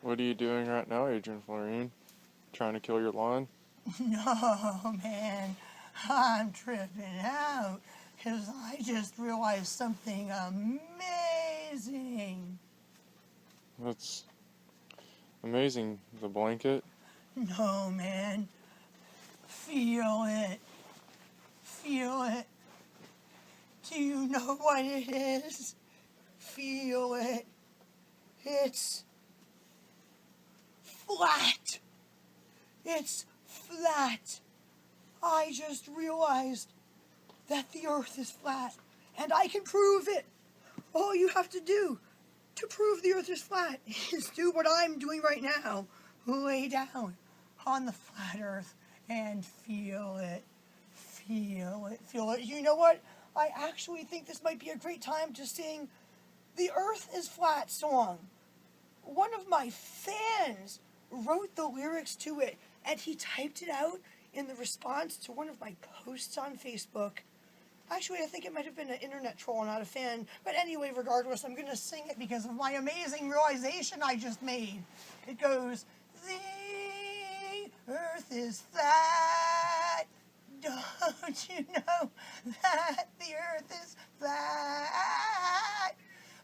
What are you doing right now, Adrienne Floreen? Trying to kill your lawn? No, man. I'm tripping out because I just realized something amazing. That's amazing. The blanket? No, man. Feel it. Feel it. Do you know what it is? Feel it. It's flat. It's flat. I just realized that the earth is flat, and I can prove it. All you have to do to prove the earth is flat is do what I'm doing right now. Lay down on the flat earth and feel it. Feel it. Feel it. You know what? I actually think this might be a great time to sing the Earth is Flat song. One of my fans wrote the lyrics to it, and he typed it out in the response to one of my posts on Facebook. Actually, I think it might have been an internet troll, not a fan. But anyway, regardless, I'm going to sing it because of my amazing realization I just made. It goes, the earth is flat. Don't you know that the earth is flat?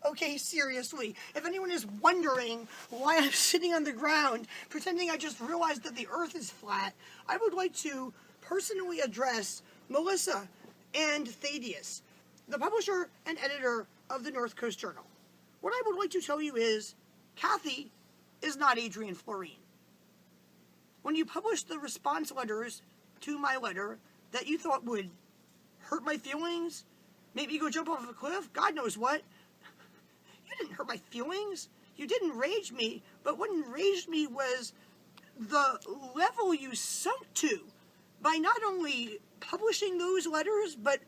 Okay, seriously, if anyone is wondering why I'm sitting on the ground pretending I just realized that the earth is flat, I would like to personally address Melissa and Thaddeus, the publisher and editor of the North Coast Journal. What I would like to tell you is, Cathy is not Adrienne Floreen. When you published the response letters to my letter that you thought would hurt my feelings, maybe go jump off a cliff, God knows what, you didn't hurt my feelings. You didn't rage me, but what enraged me was the level you sunk to by not only publishing those letters, but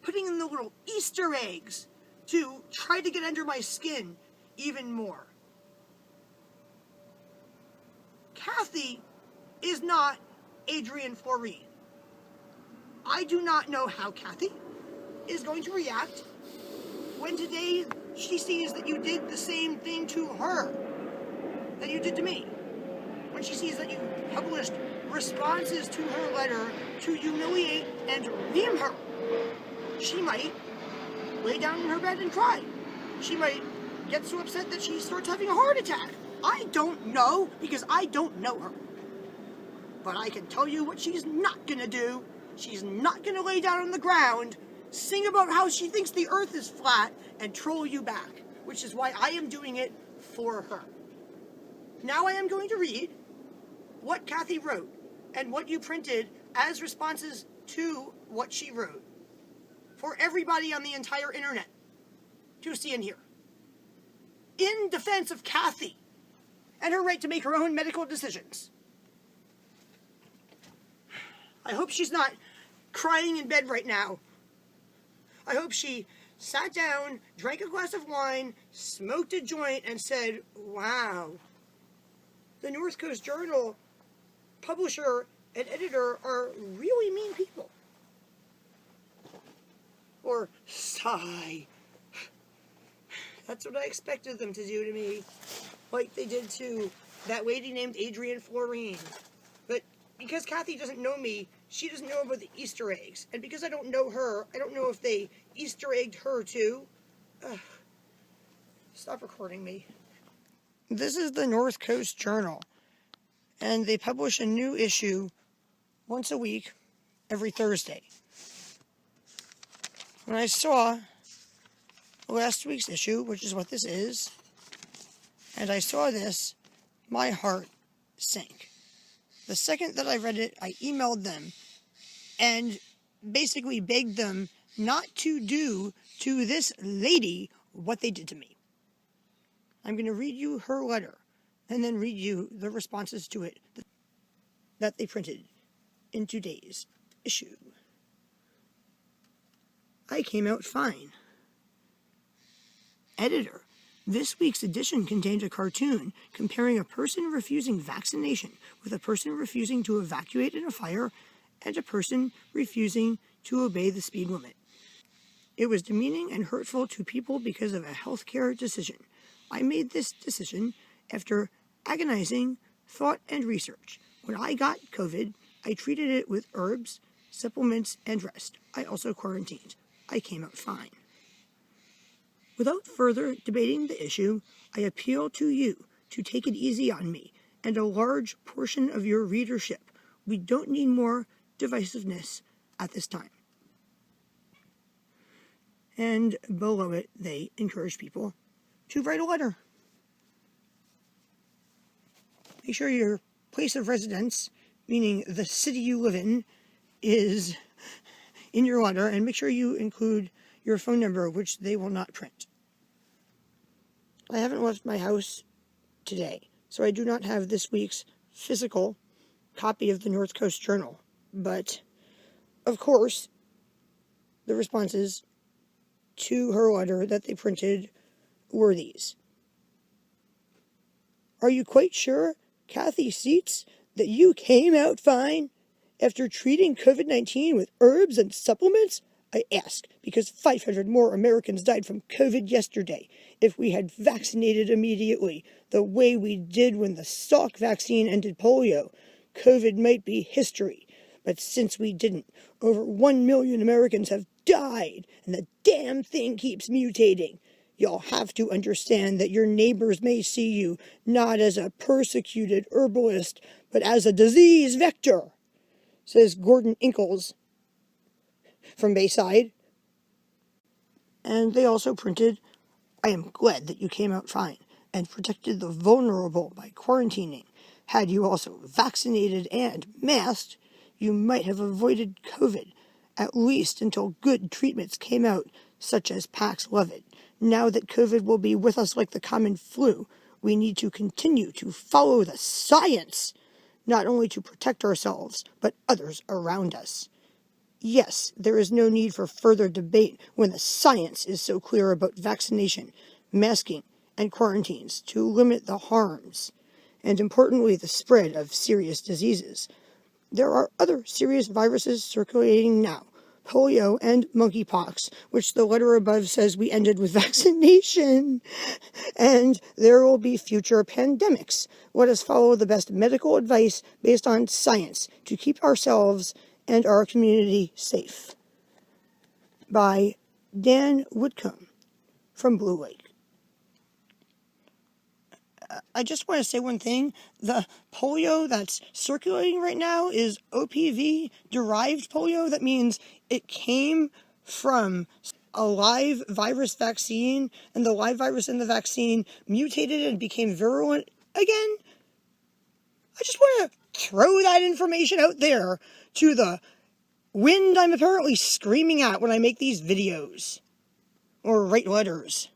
putting in the little Easter eggs to try to get under my skin even more. Cathy is not Adrienne Floreen. I do not know how Cathy is going to react when today she sees that you did the same thing to her that you did to me. When she sees that you published responses to her letter to humiliate and ream her, she might lay down in her bed and cry. She might get so upset that she starts having a heart attack. I don't know because I don't know her. But I can tell you what she's not gonna do. She's not gonna lay down on the ground, sing about how she thinks the earth is flat, and troll you back, which is why I am doing it for her. Now I am going to read what Cathy wrote and what you printed as responses to what she wrote for everybody on the entire internet to see and hear. In defense of Cathy and her right to make her own medical decisions. I hope she's not crying in bed right now. I hope she sat down, drank a glass of wine, smoked a joint, and said, wow, the North Coast Journal publisher and editor are really mean people. Or sigh. That's what I expected them to do to me, like they did to that lady named Adrienne Floreen. But because Cathy doesn't know me, she doesn't know about the Easter eggs. And because I don't know her, I don't know if they Easter egged her too. Stop recording me. This is the North Coast Journal, and they publish a new issue once a week, every Thursday. When I saw last week's issue, which is what this is, and I saw this, my heart sank. The second that I read it, I emailed them and basically begged them not to do to this lady what they did to me. I'm going to read you her letter and then read you the responses to it that they printed in today's issue. I came out fine. Editor, this week's edition contained a cartoon comparing a person refusing vaccination with a person refusing to evacuate in a fire and a person refusing to obey the speed limit. It was demeaning and hurtful to people because of a healthcare decision. I made this decision after agonizing thought and research. When I got COVID, I treated it with herbs, supplements, and rest. I also quarantined. I came out fine. Without further debating the issue, I appeal to you to take it easy on me and a large portion of your readership. We don't need more divisiveness at this time. And below it, they encourage people to write a letter. Make sure your place of residence, meaning the city you live in, is in your letter, and make sure you include your phone number, which they will not print. I haven't left my house today, so I do not have this week's physical copy of the North Coast Journal. But, of course, the responses to her letter that they printed were these. Are you quite sure, Cathy Seats, that you came out fine after treating COVID-19 with herbs and supplements? I ask because 500 more Americans died from COVID yesterday. If we had vaccinated immediately, the way we did when the Salk vaccine ended polio, COVID might be history. But since we didn't, over 1 million Americans have died, and the damn thing keeps mutating. You'll have to understand that your neighbors may see you not as a persecuted herbalist, but as a disease vector, says Gordon Ingalls from Bayside. And they also printed, I am glad that you came out fine and protected the vulnerable by quarantining. Had you also vaccinated and masked, you might have avoided COVID, at least until good treatments came out, such as Paxlovid. Now that COVID will be with us like the common flu, we need to continue to follow the science, not only to protect ourselves, but others around us. Yes, there is no need for further debate when the science is so clear about vaccination, masking, and quarantines to limit the harms, and importantly, the spread of serious diseases. There are other serious viruses circulating now, polio and monkeypox, which the letter above says we ended with vaccination. And there will be future pandemics. Let us follow the best medical advice based on science to keep ourselves and our community safe. By Dan Whitcomb from Blue Lake. I just want to say one thing. The polio that's circulating right now is OPV-derived polio. That means it came from a live virus vaccine, and the live virus in the vaccine mutated and became virulent again. I just want to throw that information out there to the wind I'm apparently screaming at when I make these videos. Or write letters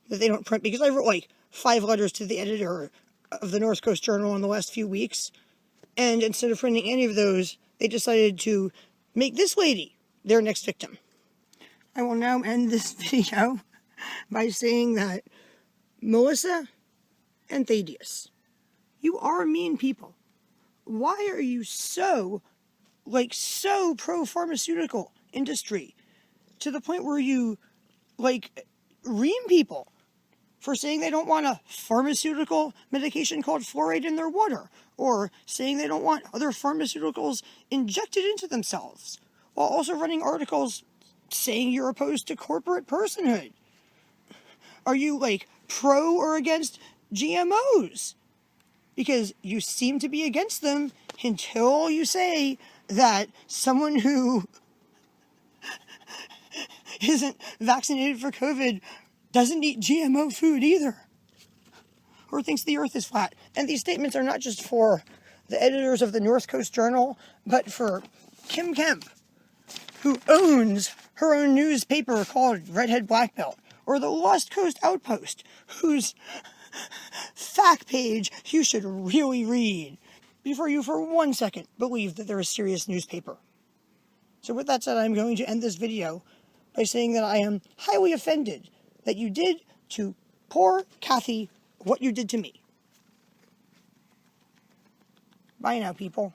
that they don't print, because I wrote 5 letters to the editor of the North Coast Journal in the last few weeks, and instead of printing any of those, they decided to make this lady their next victim. I will now end this video by saying that Melissa and Thaddeus, you are mean people. Why are you so pro-pharmaceutical industry to the point where you, ream people for saying they don't want a pharmaceutical medication called fluoride in their water, or saying they don't want other pharmaceuticals injected into themselves, while also running articles saying you're opposed to corporate personhood? Are you, pro or against GMOs? Because you seem to be against them until you say that someone who isn't vaccinated for COVID doesn't eat GMO food either, or thinks the earth is flat. And these statements are not just for the editors of the North Coast Journal, but for Kim Kemp, who owns her own newspaper called Redhead Black Belt, or the Lost Coast Outpost, whose fact page you should really read before you for 1 second believe that they're a serious newspaper. So with that said, I'm going to end this video by saying that I am highly offended that you did to poor Cathy what you did to me. Bye now, people.